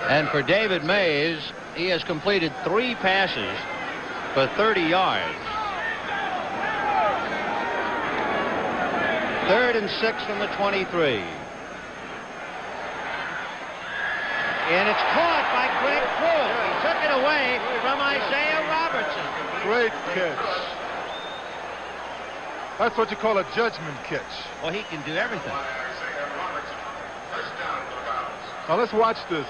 And for David Mays, he has completed 3 passes for 30 yards. 3rd and 6 from the 23. And it's caught by Greg Pruitt. He took it away from Isaiah Robertson. Great catch. That's what you call a judgment catch. Well, he can do everything. Now let's watch this.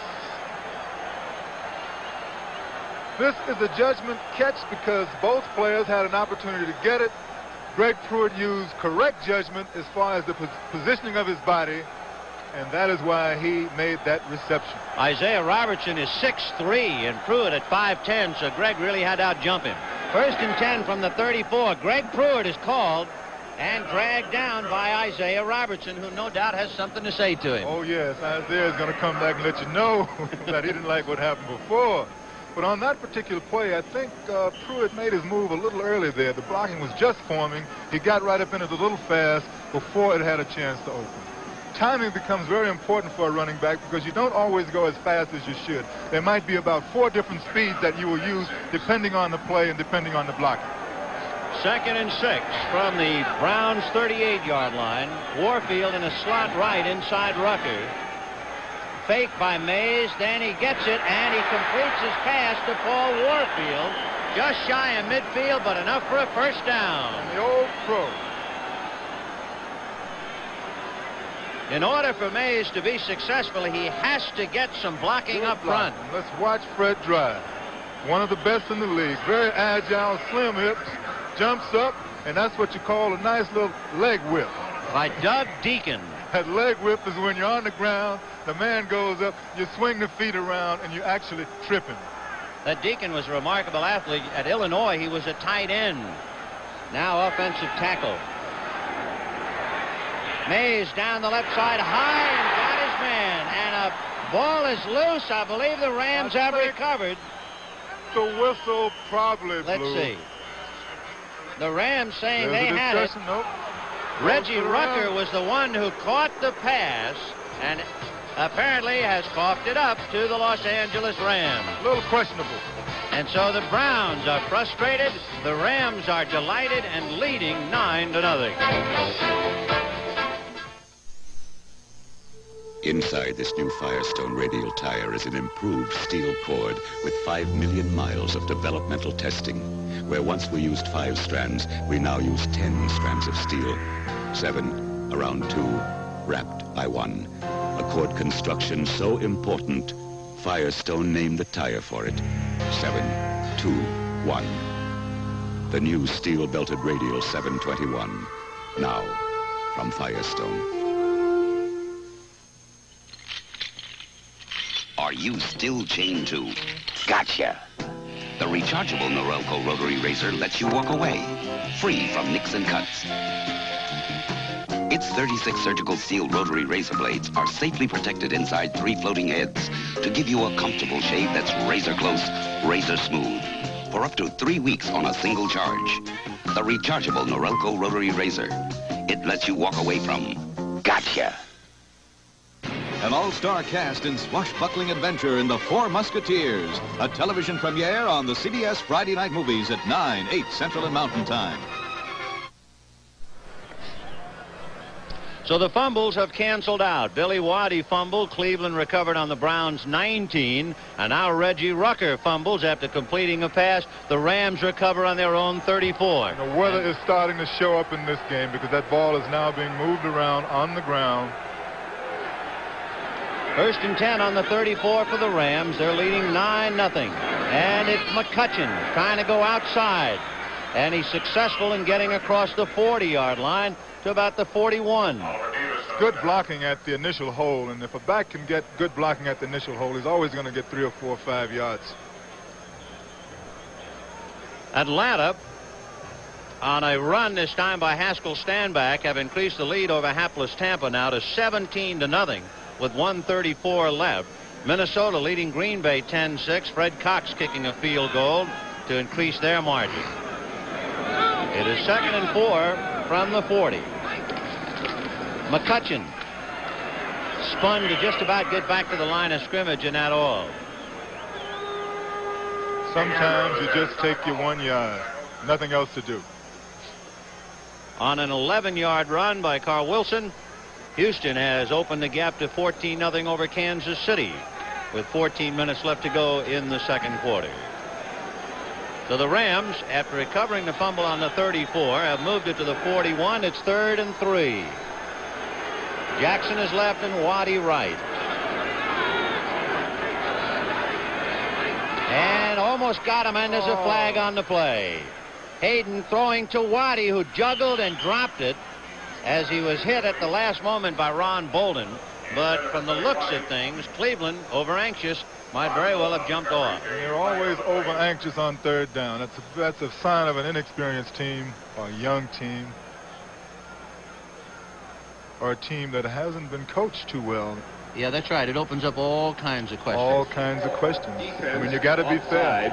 This is a judgment catch because both players had an opportunity to get it. Greg Pruitt used correct judgment as far as the positioning of his body, and that is why he made that reception. Isaiah Robertson is 6'3", and Pruitt at 5'10", so Greg really had to outjump him. 1st and 10 from the 34. Greg Pruitt is called and dragged down by Isaiah Robertson, who no doubt has something to say to him. Oh, yes. Isaiah is going to come back and let you know that he didn't like what happened before. But on that particular play, I think Pruitt made his move a little early there. The blocking was just forming. He got right up in it a little fast before it had a chance to open. Timing becomes very important for a running back because you don't always go as fast as you should. There might be about 4 different speeds that you will use depending on the play and depending on the blocking. 2nd and 6 from the Browns' 38-yard line. Warfield in a slot right inside Rucker. Fake by Mays, then he gets it, and he completes his pass to Paul Warfield. Just shy of midfield, but enough for a first down. And the old pro. In order for Mays to be successful, he has to get some blocking up front. Let's watch Fred drive. One of the best in the league. Very agile, slim hips, jumps up, and that's what you call a nice little leg whip. By Doug Deacon. That leg whip is when you're on the ground, the man goes up, you swing the feet around, and you actually trip him. That Deacon was a remarkable athlete. At Illinois, he was a tight end. Now offensive tackle. Mays down the left side, high, and got his man. And a ball is loose. I believe the Rams have recovered. The whistle probably blew. Let's see. The Rams saying they had it. Nope. Reggie Rucker was the one who caught the pass and apparently has coughed it up to the Los Angeles Rams. A little questionable. And so the Browns are frustrated. The Rams are delighted and leading 9-0. Inside this new Firestone radial tire is an improved steel cord with 5 million miles of developmental testing. Where once we used 5 strands, we now use 10 strands of steel. 7 around 2, wrapped by 1. A cord construction so important, Firestone named the tire for it. 7, 2, 1. The new steel-belted radial 721. Now, from Firestone. Are you still chained to? Gotcha! The rechargeable Norelco rotary razor lets you walk away, free from nicks and cuts. Its 36 surgical steel rotary razor blades are safely protected inside 3 floating heads to give you a comfortable shave that's razor close, razor smooth, for up to 3 weeks on a single charge. The rechargeable Norelco rotary razor. It lets you walk away from gotcha. An all-star cast in swashbuckling adventure in The Four Musketeers. A television premiere on the CBS Friday night movies at 9, 8 Central and Mountain Time. So the fumbles have canceled out. Billy Waddy fumbled. Cleveland recovered on the Browns' 19. And now Reggie Rucker fumbles after completing a pass. The Rams recover on their own 34. The weather is starting to show up in this game because that ball is now being moved around on the ground. 1st and 10 on the 34 for the Rams. They're leading 9-0. And it's McCutcheon trying to go outside. And he's successful in getting across the 40-yard line to about the 41. Good blocking at the initial hole. And if a back can get good blocking at the initial hole, he's always going to get 3 or 4 or 5 yards. Atlanta, on a run this time by Haskell Stanback, have increased the lead over hapless Tampa now to 17-0. With 1:34 left. Minnesota leading Green Bay 10-6. Fred Cox kicking a field goal to increase their margin. It is 2nd and 4 from the 40. McCutcheon spun to just about get back to the line of scrimmage, and that all. Sometimes you just take your 1 yard. Nothing else to do. On an 11-yard run by Carl Wilson, Houston has opened the gap to 14-0 over Kansas City with 14 minutes left to go in the second quarter. So the Rams, after recovering the fumble on the 34, have moved it to the 41. It's 3rd and 3. Jackson is left and Waddy right. And almost got him, and there's a flag on the play. Hayden throwing to Waddy, who juggled and dropped it as he was hit at the last moment by Ron Bolden. But from the looks of things, Cleveland, over anxious, might very well have jumped off. And they're always over anxious on 3rd down. That's a sign of an inexperienced team or a young team or a team that hasn't been coached too well. Yeah, that's right. It opens up all kinds of questions. All kinds of questions. I mean, you got to be fair.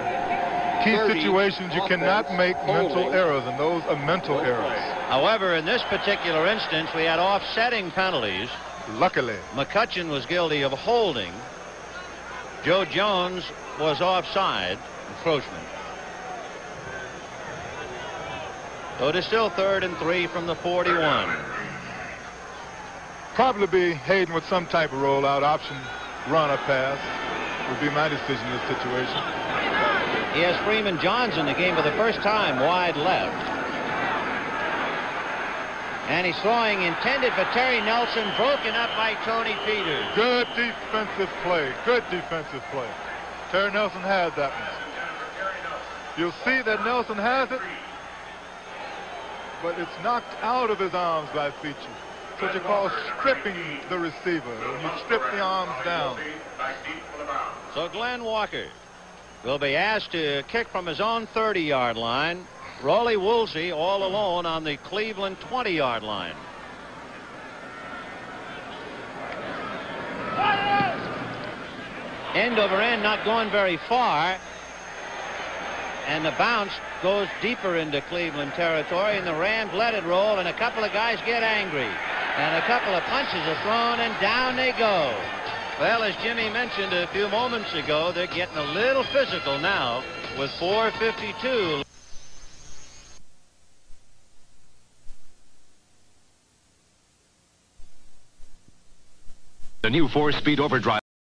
Key situations, you cannot make mental errors, and those are mental errors. However, in this particular instance, we had offsetting penalties. Luckily. McCutcheon was guilty of holding. Joe Jones was offside, encroachment. So it is still 3rd and 3 from the 41. Probably be Hayden with some type of rollout option, run or pass, would be my decision in this situation. He has Freeman Johns in the game for the first time, wide left. And he's throwing intended for Terry Nelson, broken up by Tony Peters. Good defensive play. Good defensive play. Terry Nelson has that one. You'll see that Nelson has it, but it's knocked out of his arms by Feature. It's what you call stripping the receiver. When you strip the arms down. So Glenn Walker will be asked to kick from his own 30-yard line. Rollie Woolsey all alone on the Cleveland 20-yard line. End over end, not going very far. And the bounce goes deeper into Cleveland territory, and the Rams let it roll, and a couple of guys get angry. And a couple of punches are thrown, and down they go. Well, as Jimmy mentioned a few moments ago, they're getting a little physical now with 4:52. The new 4-speed overdrive